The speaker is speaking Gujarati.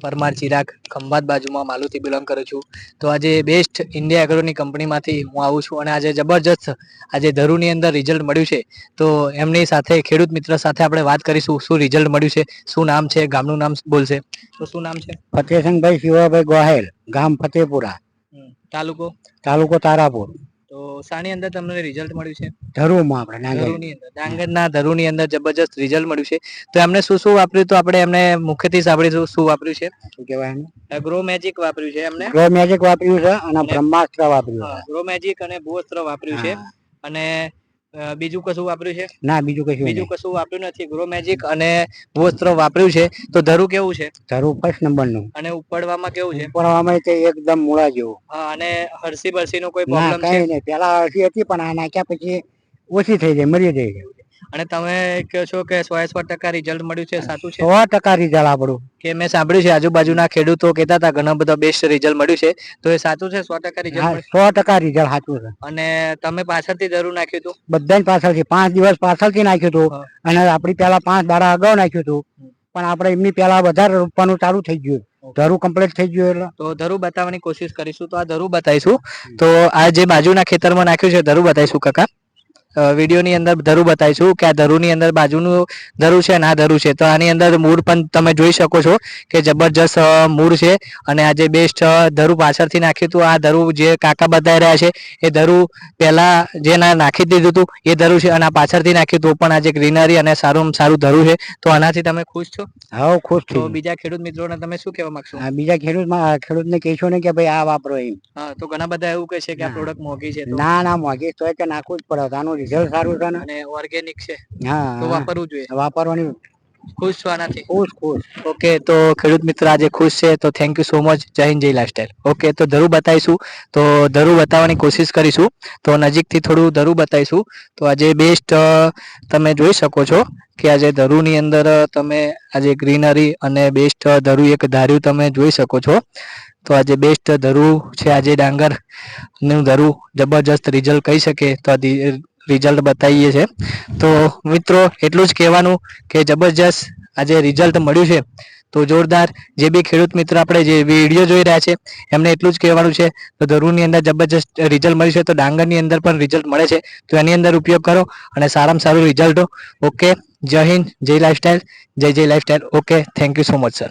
પરમાર ચિરાગ ખંભાત બાજુમાં માલુથી બિલોંગ કરું છું. તો આજે બેસ્ટ ઇન્ડિયા એગ્રોની કંપનીમાંથી હું આવું છું અને આજે જબરજસ્ત આજે ધરુની અંદર રિઝલ્ટ મળ્યું છે. તો એમની સાથે ખેડૂત મિત્ર સાથે આપણે વાત કરીશું શું રિઝલ્ટ મળ્યું છે, શું નામ છે, ગામનું નામ બોલશે. તો શું નામ છે? ફતેહસિંહભાઈ શિવાભાઈ ગોહેલ, ગામ ફતેપુરા, તાલુકો તાલુકો તારાપુર. તો શાની અંદર તમને રિઝલ્ટ મળ્યું છે? ધરુમાં આપણે ધરુની અંદર, ડાંગરના ધરુની અંદર જબરજસ્ત રિઝલ્ટ મળ્યું છે. તો એમને શું શું વાપર્યું તો આપણે એમને મુખ્યથી સાંભળીશું શું વાપર્યું છે. શું કહેવાય એને? ગ્રો મેજિક વાપર્યું છે એમને. ગ્રો મેજિક વાપર્યું છે અને બ્રહ્માસ્ત્ર વાપર્યું છે. ગ્રો મેજિક અને ભૂઅસ્ત્ર વાપર્યું છે અને બીજું કશું વાપર્યું છે? ના, બીજું કશું વાપર્યું નથી. ગ્રો મેજિક અને ભૂઅસ્ત્ર વાપર્યું છે. તો ધરું કેવું છે? ધરું ફર્સ્ટ નંબરનું. અને ઉપાડવામાં કેવું છે? ઉપાડવામાં તે એકદમ મૂળા જેવું. હા, અને હરસી બરસી નો કોઈ પ્રોબ્લેમ છે? કઈ નહીં, પેલા હરસી હતી પણ આ નાખ્યા પછી ઓછી થઈ જાય, મરી જાય. અને તમે કહો છો કે 100% રિઝલ્ટ મળ્યું છે, સાચું છે? 100% રિઝલ્ટ આપણું. કે મેં સાંભળ્યું છે આજુબાજુના ખેડૂતો કહેતા હતા ઘણા બધા બેસ્ટ રિઝલ્ટ મળ્યું છે. તો એ સાચું છે? 100% રિઝલ્ટ? 100% રિઝલ્ટ સાચું છે. અને તમે પાછળથી ધરું નાખ્યું હતું? બધાને પાછળથી 5 દિવસ પાછળથી નાખ્યું હતું અને આપણી પેલા 5 દાડા અગાઉ નાખ્યું હતું. પણ આપણે એમની પેલા વધારે રોપવાનું ચાલુ થઈ ગયું. ધરું કમ્પ્લીટ થઈ ગયું એટલે તો ધરું બતાવવાની કોશિશ કરીશું. તો આ ધરું બતાવીશું. તો આ જે બાજુના ખેતરમાં નાખ્યું છે ધરું બતાવીશું કાકા. વિડીયોની અંદર ધરું બતાવીશું કે આ ધરુની અંદર બાજુનું ધરું છે અને આ ધરું છે. તો આની અંદર મૂળ પણ તમે જોઈ શકો છો કે જબરજસ્ત મૂળ છે. અને આ જે બેસ્ટ ધરું પાછળથી નાખ્યું હતું આ ધરું જે કાકા બતાવી રહ્યા છે એ ધરું પહેલા જે નાખી દીધું હતું એ ધરું છે અને આ પાછળથી નાખ્યું હતું પણ આજે ગ્રીનરી અને સારું ધરું છે. તો આનાથી તમે ખુશ છો? હા, ખુશ છું. તો બીજા ખેડૂત મિત્રોને તમે શું કહેવા માંગશો? બીજા ખેડૂતને કહેશો ને કે ભાઈ આ વાપરો એમ. હા, તો ઘણા બધા એવું કહે છે કે આ પ્રોડક્ટ મોંઘી છે. ના, મોંઘી તો કે નાખવું જ પડે. આનું રિઝલ્ટ સારું છે ને અને ઓર્ગેનિક છે. હા, તો વાપરવું જોઈએ. વાપરવાની. ખુશ છો આનાથી? ખુશ. ઓકે, તો ખેડૂત મિત્ર આજે ખુશ છે. તો થેન્ક યુ સો મચ. જય હિન્દ, જય લાઈફસ્ટાઈલ. ઓકે, તો ધરું બતાવીશું. તો ધરું બતાવવાની કોશિશ કરીશું. તો નજીકથી થોડું ધરું બતાવીશું. તો આજે બેસ્ટ તમે જોઈ શકો છો કે આજે ધરુની અંદર તમે આજે ગ્રીનરી અને બેસ્ટ ધરું એક ધાર્યું તમે જોઈ શકો છો. તો આજે બેસ્ટ ધરું છે. આજે ડાંગર નું ધરું જબરજસ્ત રિઝલ્ટ કહી શકે તો રિઝલ્ટ બતાવીએ છે. તો મિત્રો એટલું જ કહેવાનું કે જબરજસ્ત આજે રિઝલ્ટ મળ્યું છે. તો જોરદાર જે બી ખેડૂત મિત્ર આપણે જે વિડીયો જોઈ રહ્યા છે એમને એટલું જ કહેવાનું છે તો ધરુની અંદર જબરજસ્ત રિઝલ્ટ મળ્યું છે. તો ડાંગરની અંદર પણ રિઝલ્ટ મળે છે. તો એની અંદર ઉપયોગ કરો અને સારામાં સારું રિઝલ્ટ. ઓકે, જય હિન્દ, જય લાઈફસ્ટાઈલ. જય lifestyle. Okay, thank you so much sir.